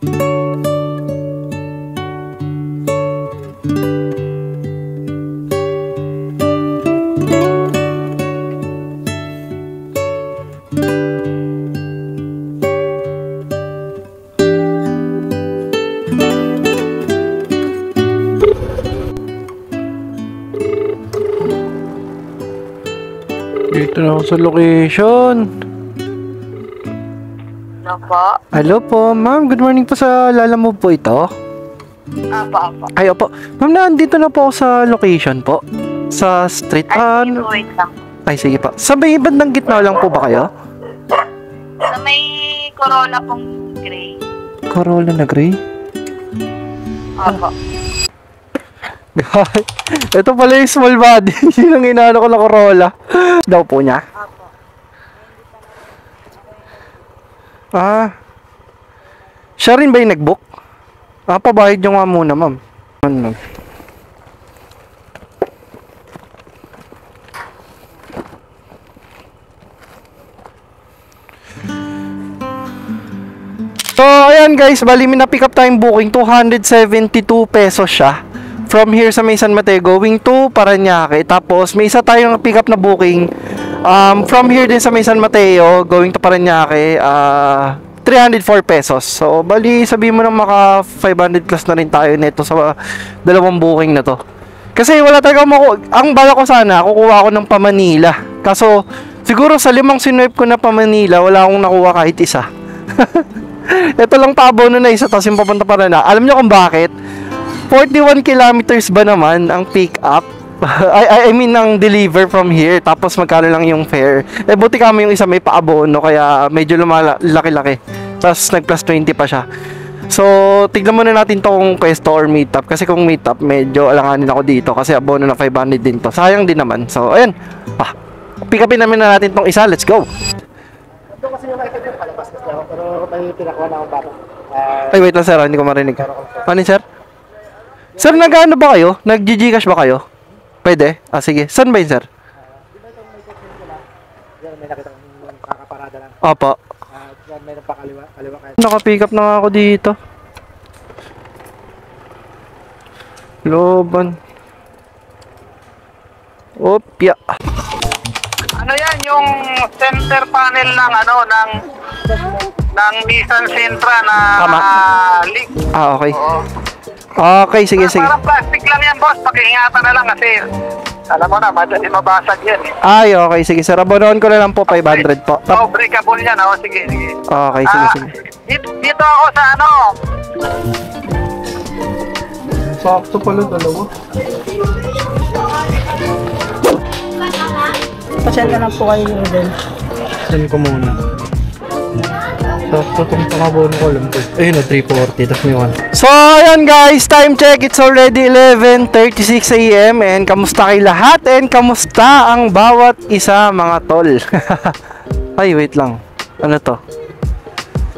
Dito na ako sa location. Ano po? Hello po, ma'am. Good morning po sa Lalamove po ito. Apo. Ay, opo. Ma'am, nandito na po ako sa location po. Sa street. Wait lang. Ay, sige pa. Sa may bandang gitna lang po ba kayo? Sa may Corolla pong gray. Corolla na gray? Apo. Ito pala yung small body. Yun ang inaano ko na Corolla. Daw po niya? Apo. Siya rin ba yung nag-book? Pabayad nyo nga muna, ma'am. Ano? So, ayan guys, bali may na-pick up tayong booking, 272 pesos siya. From here sa may San Mateo, going to Parañaque. Tapos, may isa tayong pick up na booking. From here din sa may San Mateo, going to Parañaque, 304 pesos. So, bali, sabihin mo na maka 500 plus na rin tayo nito sa dalawang booking na to. Kasi wala talaga ang bala ko sana, kukuha ako ng pa-Manila. Kaso, siguro sa 5 sinwipe ko na pa-Manila, wala akong nakuha kahit isa. Ito lang pa-abono na isa, tapos yung papunta pa na. Alam nyo kung bakit? 41 kilometers ba naman ang pick up? I mean, ang deliver from here. Tapos magkano lang yung fare. Buti kami yung isa may pa-abono, kaya medyo laki-laki. Tapos nag-plus 20 pa siya. So, tignan muna natin tong pwesto or meetup. Kasi kung meetup, medyo alanganin ako dito. Kasi abono na 500 din to. Sayang din naman. So, ayan. Pick upin namin na natin tong isa. Let's go! Ito kasi yung nakikita yung palabas kasi ako, pero may pinakuha na akong bata. Ay, wait lang sir, hindi ko marinig. Ano sir? Sir, nag-ano ba kayo? Nag-GGcash ba kayo? Pwede? Sige. Saan ba yun sir? Di ba itong may section ko lang? Yan, may nakita kong kakaparada lang. Opo. Yan, may napakaliwa kayo. Naka-pick up na nga ako dito. Loban. Opya. Ano yan, yung center panel ng Nissan Sentra na Tama. leak. Okay. Oo. Okay, sige. Parang plastic lang yan, boss. Pakiingatan na lang kasi alam mo na, madali mabasag yan. Ay, okay, sige sir. Abonohan ko na lang po 500 po. Oh, breakable yan. Oh, sige. Okay, sige. Dito ako sa Sakto pala dalawa. Pasensya na po kayo din. Send ko muna. Sakto itong pangabono ko alam ko. Ayun o, 340. Tapos may 1. So, ayan guys. Time check. It's already 11:36 AM. And kamusta kayo lahat? And kamusta ang bawat isa mga tol? Ay, wait lang. Ano to?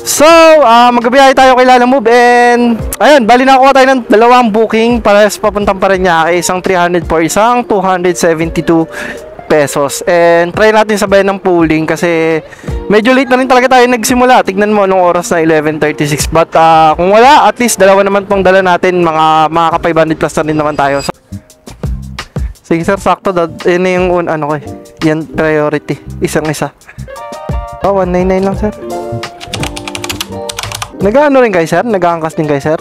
So, magbibiyahe tayo kay Lalamove. And, ayun, bali nakakuha tayo ng dalawang booking para sa papuntang Parañaque. Isang 300 for isang 272 pesos. And try natin sabayan ng pooling kasi medyo late na rin talaga tayo nagsimula. Tignan mo anong oras na 11:36. But kung wala, at least dalawa naman tong dala natin. Mga ka 500 plus na rin naman tayo. So, sige sir, sakto. Yan yung ano ko eh. Yan priority. Isang-isa. 199 lang sir. Nag-ano rin kayo sir? Nag-aangkas din kayo sir?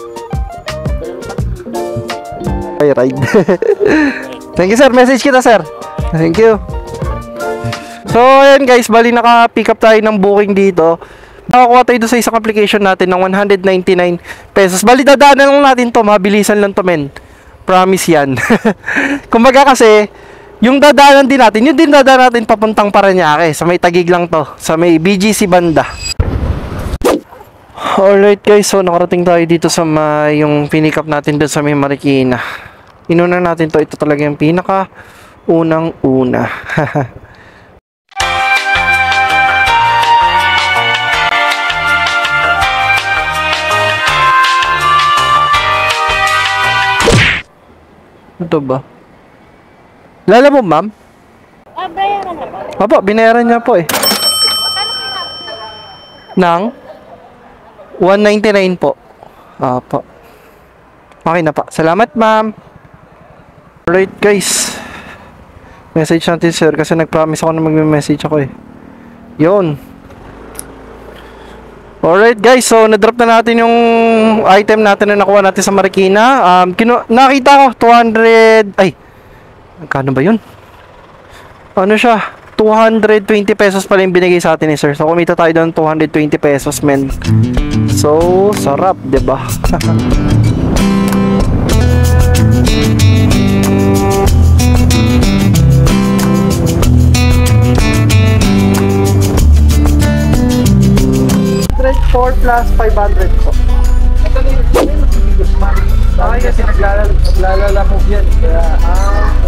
Ay, ride. Thank you sir. Message kita sir. Thank you. So, ayan guys, bali naka-pick up tayo ng booking dito. Nakakuha tayo doon sa isang application natin ng 199 pesos. Bali, dadaanan lang natin to. Mabilisan lang to, men. Promise yan. Kumbaga kasi, yung dadaanan din natin, yun din dadaanan natin papuntang Parañaque. Sa may Taguig lang to. Sa may BGC banda. Alright guys, so nakarating tayo dito sa yung pinick up natin doon sa may Marikina. Inuna natin to. Ito talaga yung pinaka unang-una. Ito ba? Lalamove, ma'am? Bayaran na ba? Opo, binayaran niya po eh. Nang 199 po. Apo. Okay na pa. Salamat, ma'am. Alright, guys. Message natin, sir. Kasi nag-promise ako na mag-message ako eh. Yun. Alright, guys. So, na-drop na natin yung item natin na nakuha natin sa Marikina. Nakita ko, 200... Ay! Magkano ba yun? Ano siya? 220 pesos pala yung binigay sa atin eh, sir. So, kumita tayo doon 220 pesos, men. So, sarap, diba? $4 plus 500 po. Kasi naglalala po yan. Kaya,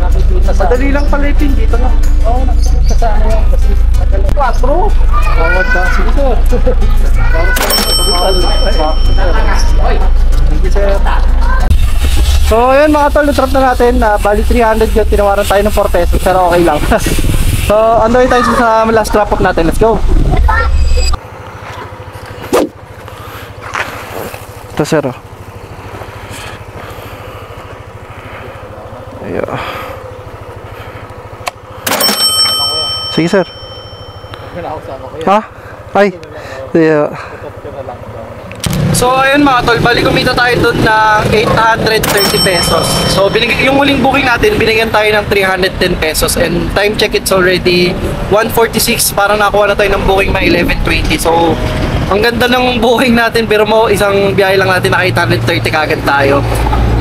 nakikita sa... Madali lang pala ito dito na. Oo, nakikita sa ano yan. Kasi, 4. Tawad ka. Sige, sir. Thank you, sir. So, ayun mga tol, na-drop na natin. Bali 300 yun. Tinawaran tayo ng 4 pesos. Pero okay lang. So, andoy tayo sa last drop off natin. Let's go. Ito, sir. Ayan. Sige, sir. Ha? Ay. Yeah. So ayun mga tol, bali kumita tayo doon na 830 pesos. So yung huling booking natin, binigyan tayo ng 310 pesos and time check it's already 1:46, parang nakuha na tayo ng booking na 11:20. So ang ganda ng booking natin, pero mo isang biyahe lang natin na 830 kagad tayo.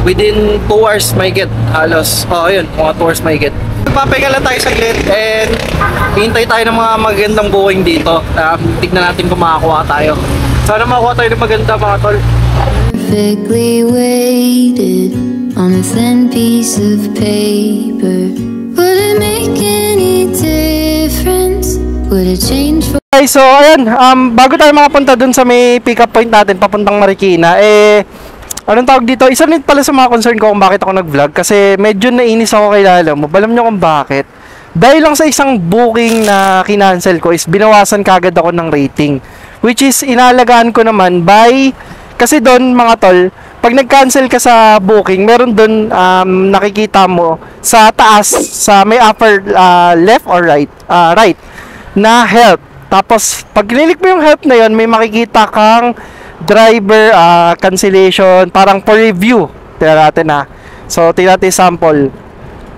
Within 2 hours may get halos. Oh, ayun, mga 2 hours may get. Papahinga lang tayo saglit and hintay tayo ng mga magandang booking dito. Tignan natin kung makakuha tayo. Sana makakuha tayo ng maganda mga tol. Perfectly weighted on a thin piece of paper. Would it make any difference? Would it change for... Okay, so ayun, bago tayo makapunta dun sa may pick up point natin papuntang Marikina, anong tawag dito? Isa rin pala sa mga concern ko kung bakit ako nag-vlog, kasi medyo nainis ako kay Lalo mo. Alam nyo kung bakit? Dahil lang sa isang booking na kinancel ko is binawasan kagad ako ng rating, which is inalagaan ko naman by, kasi doon mga tol, pag nag-cancel ka sa booking, meron doon nakikita mo sa taas, sa may upper left or right, right na help. Tapos pag click mo yung help na yon, may makikita kang driver cancellation, parang for review. Tingnan natin ha. So tingnan natin sample.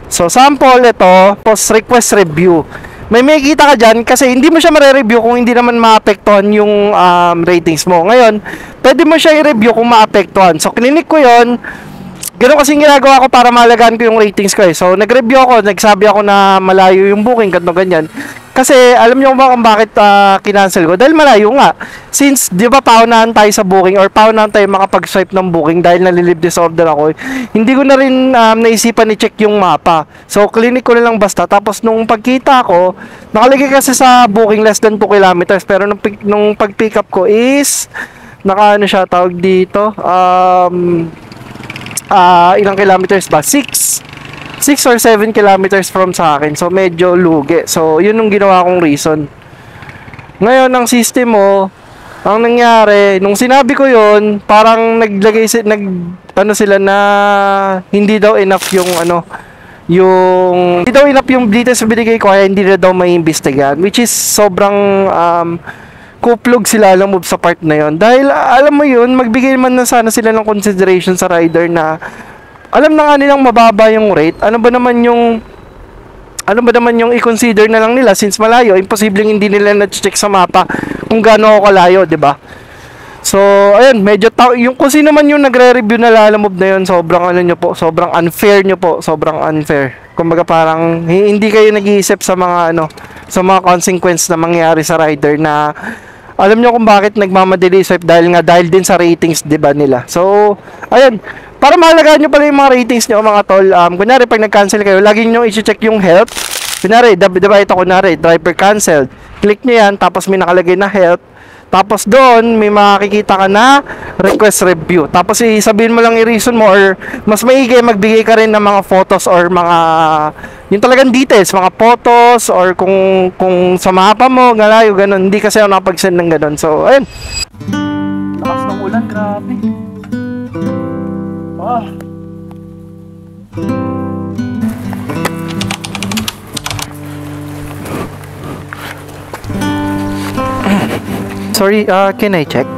So sample ito, post request review. May makikita ka dyan kasi hindi mo siya mare-review kung hindi naman maapektuhan yung ratings mo. Ngayon, pwede mo siya i-review kung maapektuhan. So clinic ko yon. Ganun kasi ginagawa ko para malagaan ko yung ratings ko eh. So nag-review ako, nagsabi ako na malayo yung booking, ganyan. Kasi alam niyo ba kung bakit kinancel ko? Dahil malayo nga. Since, di ba, paunahan tayo sa booking or paunahan tayo makapag-swipe ng booking dahil nalilib disorder ako, hindi ko na rin naisipan i-check yung mapa. So, clinic ko na lang basta. Tapos, nung pagkita ko, nakalagay kasi sa booking less than 2 kilometers. Pero nung pag-pick up ko is, ano siya, tawag dito, ilang kilometers ba? 6 or 7 kilometers from sa akin. So, medyo lugi. So, yun yung ginawa kong reason. Ngayon, ang system mo, ang nangyari, nung sinabi ko yun, parang ano sila na hindi daw enough yung hindi daw enough yung details na binigay ko, kaya hindi na daw may imbestigahan. Which is, sobrang kuplog sila alam mo sa part na yun. Dahil, alam mo yun, magbigay man na sana sila ng consideration sa rider na alam na nga nilang mababa yung rate. Ano ba naman yung i-consider na lang nila since malayo, imposibleng hindi nila na-check sa mapa kung gaano ako kalayo, 'di ba? So, ayun, medyo yung kung sino man yung nagre-review na Lalamove na yun, sobrang sobrang unfair nyo po, sobrang unfair. Kumbaga parang hindi kayo nag-iisip sa mga sa mga consequence na mangyayari sa rider na alam nyo kung bakit nagmamadali swipe dahil din sa ratings, 'di ba nila. So, ayun, para mahalagaan nyo pala yung mga ratings nyo mga tol. Kunyari pag nag-cancel kayo, lagi nyo i-check yung help. Kunyari, diba ito kunyari, driver canceled. Click nyo yan, tapos may nakalagay na help. Tapos doon, may makikita ka na request review. Tapos sabihin mo lang i-reason mo or mas maigi magbigay ka rin ng mga photos or mga yung talagang details, mga photos or kung sa mapa mo, galayo, ganun. Hindi kasi ako nakapag-send ng ganun. So, ayun. Lakas ng ulan, grabe. Sorry, can I check?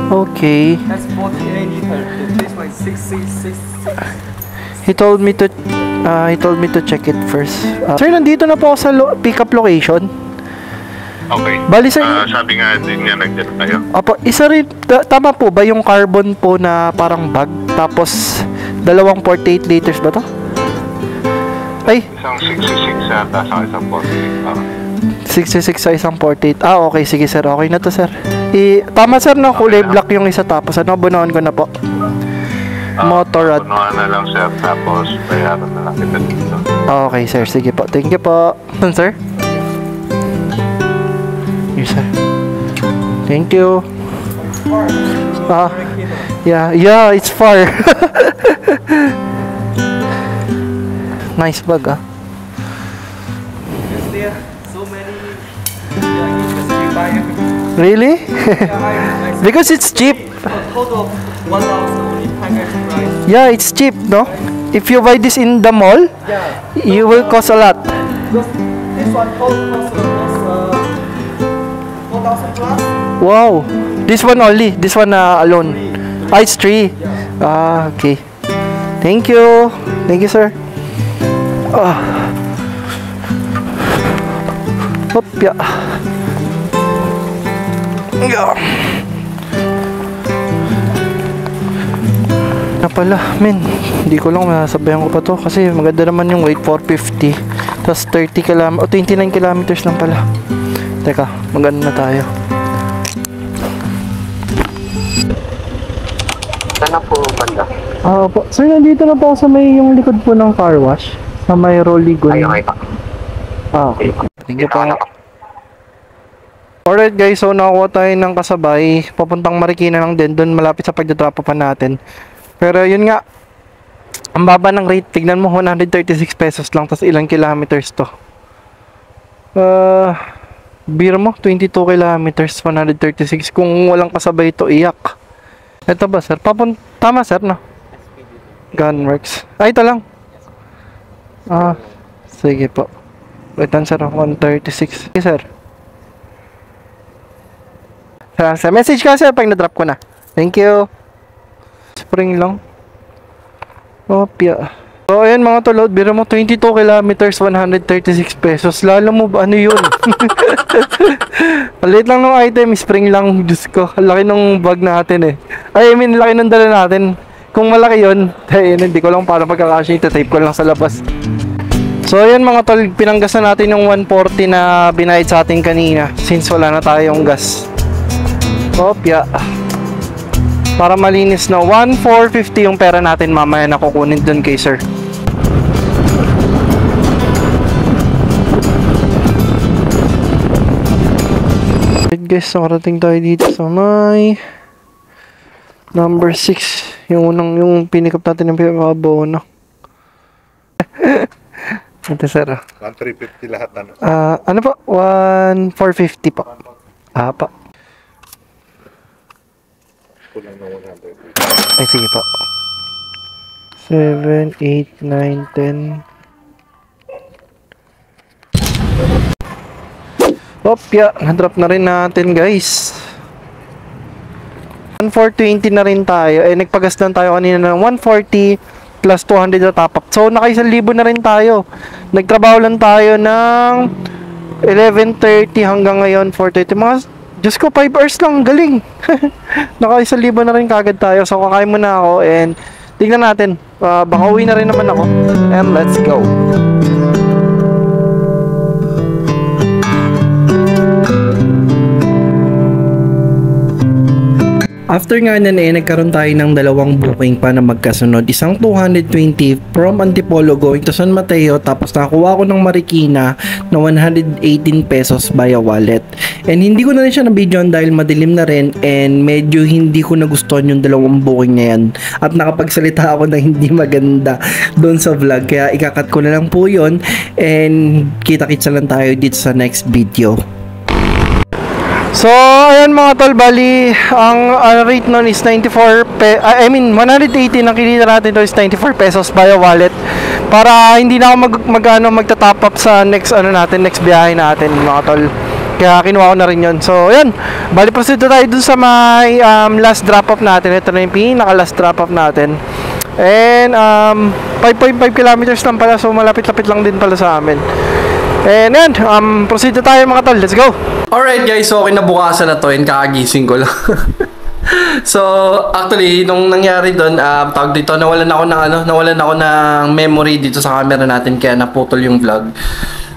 Okay. That's 48 liter. This one is 666. He told me to check it first. Sir, nandito na po ako sa pick-up location. Okay. Bali sir, Sabi nga din niya nagdala tayo. Opo, isa rin, tama po ba yung carbon po na parang bag? Tapos, dalawang 48 liters ba to? Ay, Isang 66 yata sa isang 48. 66 sa isang 48. Okay, sige sir, okay na to sir. Tama sir, no, kulay black yung isa, tapos ano, bunuan ko na po. Motorrad. Punuan na lang sir, tapos bayaran na lang kita dito. Okay sir, sige po, thank you po. Sir? Yes sir. Thank you. Yeah, it's far. Nice bag There are so many issues you buy. Really? Because it's cheap. Total 1,000 only package price. Yeah, it's cheap, no? If you buy this in the mall, you will cost a lot. Because this one cost 4,000 plus. Wow. This one only. This one alone. It's 3. Okay. Thank you. Thank you, sir. Hopya. Na pala, men. Hindi ko lang masasabayan ko pa to kasi maganda naman yung weight, 450. Tapos 29 kilometers lang pala. Teka, maganda na tayo. Saan na po banda? Po. Sir, nandito na po ako sa may yung likod po ng car wash. Sa may Rollygon. Okay pa. Okay. Thank you po. Alright guys, so nakakuha tayo ng kasabay. Papuntang Marikina lang din. Doon malapit sa pagdadrap pa natin. Pero yun nga, ang baba ng rate. Tignan mo, 136 pesos lang. Tapos ilang kilometers to. Biro mo, 22 kilometers, 136. Kung walang kasabay to, iyak. Ito ba sir? Tama sir, no? Gunworks. Ito lang. Sige po. Wait lang sir, 136. Okay, sir. Sa message ka sir pag na-drop ko na. Thank you. Spring lang. Opya. So ayan mga tolod, biro mo 22 kilometers, 136 pesos. Lalo mo ba ano yun? Palit lang ng item, spring lang. Diyos ko, laki ng bag natin eh. I mean, laki ng dala natin. Kung malaki yun, hindi ko lang paano pagkakasya, ita-tape ko lang sa labas. So ayan mga tol, pinanggasan natin yung 140 na binayad sa atin kanina since wala na tayong gas. Opya. Para malinis na 1,450 yung pera natin mamaya na kukunin dun kay sir. Right guys, nakarating tayo dito sa may number 6. Yung unang, yung pinikap natin ng pinakabono. Ito sir. 1,350 lahat ano? Ano po? 1,450 po. Pa. Kulang ng 100. Ay, sige po. 7, 8, 9, 10. Opya, na-drop na rin natin guys. 1,420 na rin tayo. Nagpagas lang tayo kanina ng 140 plus 200 na top up. So, naka 1,000 na rin tayo. Nagtrabaho lang tayo ng 11:30 hanggang ngayon 4:30. Mga, Diyos ko, 5 hours lang. Galing. Naka 1,000 na rin kagad tayo. So, kakain muna ako and tingnan natin. Baka uwi na rin naman ako. And let's go. After nga nun nagkaroon tayo ng dalawang booking pa na magkasunod. Isang 220 from Antipolo going to San Mateo, tapos nakakuha ko ng Marikina na 118 pesos via wallet. And hindi ko na rin siya na-videoan dahil madilim na rin and medyo hindi ko nagustuhan yung dalawang booking na yan. At nakapagsalita ako na hindi maganda doon sa vlog, kaya ikakat ko na lang po yun and kita-kitsa lang tayo dito sa next video. So, ayan mga tol, bali, ang rate nun is 180 ang kinita natin to is 94 pesos via wallet. Para hindi na ako magta-top up sa next biyahe natin mga tol. Kaya kinuha ko na rin yun. So, ayan, bali proceed tayo dun sa may last drop off natin. Ito na yung pinaka last drop off natin. And 5.5 kilometers lang pala, so malapit-lapit lang din pala sa amin. And yan, proceed na tayo mga tol, let's go. Alright guys, so kinabukasan na to and kakagising ko lang. So actually, nung nangyari doon, tawag dito, nawalan ako ng memory dito sa camera natin, kaya naputol yung vlog.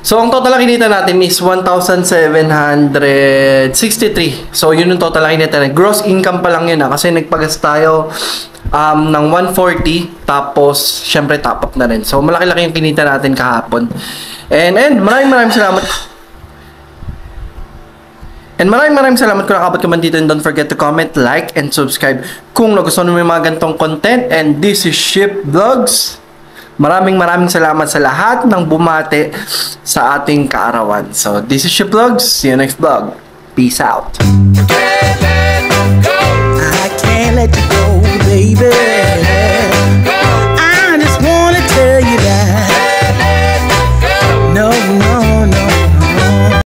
So ang total na kinita natin is 1,763. So yun yung total na kinita natin. Gross income pa lang yun kasi nagpagas tayo ng 140, tapos syempre top up na rin. So malaki-laki yung kinita natin kahapon. And maraming salamat. And maraming salamat kung nakabot ka man dito, and don't forget to comment, like, and subscribe kung nagustuhan mo yung mga ganitong content. And this is Ship Vlogs. Maraming salamat sa lahat ng bumate sa ating kaarawan. So this is Ship Vlogs. See you next vlog. Peace out. I can't let you go, baby.